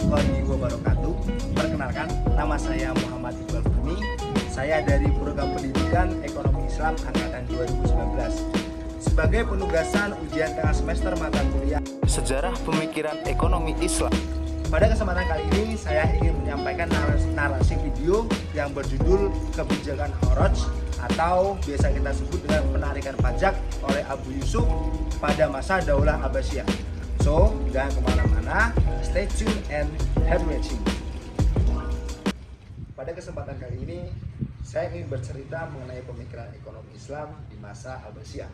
warahmatullahi wabarakatuh. Perkenalkan, nama saya Muhammad Iqbal Fahmi. Saya dari Program Pendidikan Ekonomi Islam Angkatan 2019. Sebagai penugasan ujian tengah semester mata kuliah Sejarah Pemikiran Ekonomi Islam. Pada kesempatan kali ini, saya ingin menyampaikan narasi video yang berjudul Kebijakan Kharaj atau biasa kita sebut dengan penarikan pajak oleh Abu Yusuf pada masa Daulah Abbasiyah. So, jangan kemana-mana, stay tune and happy watching. Pada kesempatan kali ini, saya ingin bercerita mengenai pemikiran ekonomi Islam di masa Abbasiyah.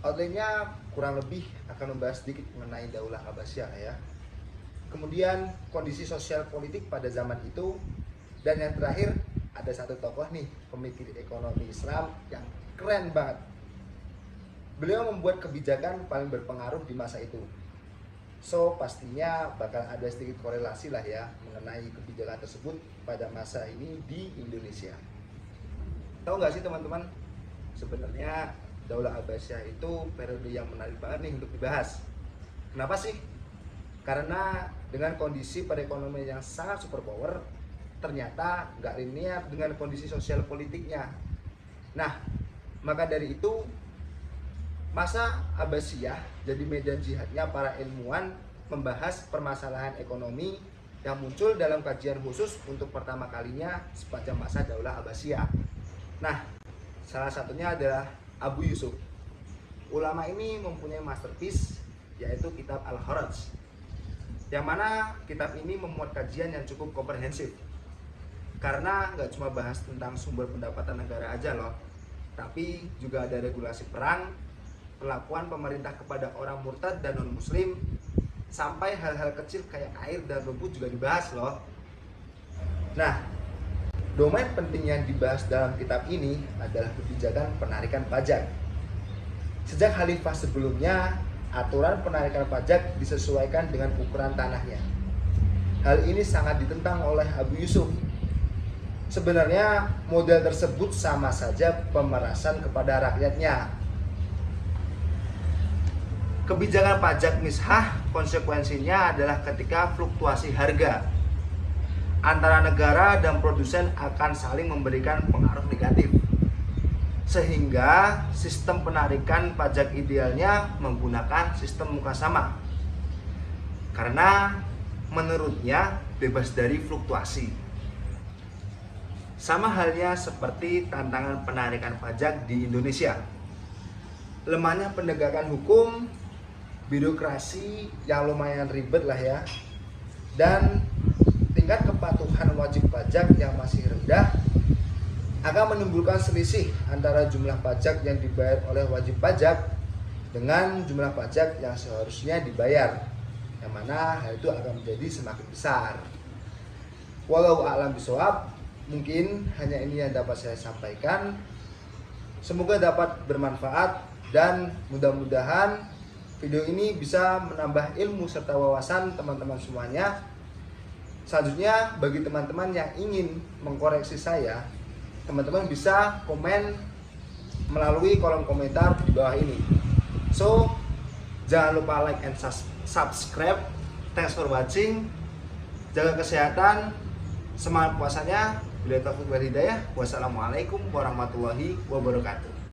Outline-nya kurang lebih akan membahas sedikit mengenai Daulah Abbasiyah ya. Kemudian kondisi sosial politik pada zaman itu, dan yang terakhir ada satu tokoh nih pemikir ekonomi Islam yang keren banget. Beliau membuat kebijakan paling berpengaruh di masa itu. So pastinya bakal ada sedikit korelasi lah ya mengenai kebijakan tersebut pada masa ini di Indonesia. Tahu nggak sih teman-teman, sebenarnya Daulah Abbasiyah itu periode yang menarik banget nih untuk dibahas. Kenapa sih? Karena dengan kondisi perekonomian yang sangat superpower, ternyata nggak linear dengan kondisi sosial politiknya. Nah, maka dari itu masa Abbasiyah jadi medan jihadnya para ilmuwan membahas permasalahan ekonomi yang muncul dalam kajian khusus untuk pertama kalinya sepanjang masa Daulah Abbasiyah. Nah, salah satunya adalah Abu Yusuf. Ulama ini mempunyai masterpiece yaitu kitab Al-Kharaj, yang mana kitab ini memuat kajian yang cukup komprehensif. Karena nggak cuma bahas tentang sumber pendapatan negara aja loh, tapi juga ada regulasi perang, perlakuan pemerintah kepada orang murtad dan non-muslim, sampai hal-hal kecil kayak air dan rumput juga dibahas loh. Nah, domain penting yang dibahas dalam kitab ini adalah kebijakan penarikan pajak. Sejak khalifah sebelumnya, aturan penarikan pajak disesuaikan dengan ukuran tanahnya. Hal ini sangat ditentang oleh Abu Yusuf. Sebenarnya model tersebut sama saja pemerasan kepada rakyatnya. Kebijakan pajak mishah konsekuensinya adalah ketika fluktuasi harga antara negara dan produsen akan saling memberikan pengaruh negatif, sehingga sistem penarikan pajak idealnya menggunakan sistem mukasama karena menurutnya bebas dari fluktuasi. Sama halnya seperti tantangan penarikan pajak di Indonesia. Lemahnya penegakan hukum, birokrasi yang lumayan ribet lah ya, dan tingkat kepatuhan wajib pajak yang masih rendah akan menimbulkan selisih antara jumlah pajak yang dibayar oleh wajib pajak dengan jumlah pajak yang seharusnya dibayar, yang mana hal itu akan menjadi semakin besar. Walau a'lam bishawab, mungkin hanya ini yang dapat saya sampaikan. Semoga dapat bermanfaat dan mudah-mudahan video ini bisa menambah ilmu serta wawasan teman-teman semuanya. Selanjutnya, bagi teman-teman yang ingin mengkoreksi saya, teman-teman bisa komen melalui kolom komentar di bawah ini. So, jangan lupa like and subscribe. Thanks for watching. Jaga kesehatan, semangat puasanya. Bila taufiq wal hidayah. Wassalamualaikum warahmatullahi wabarakatuh.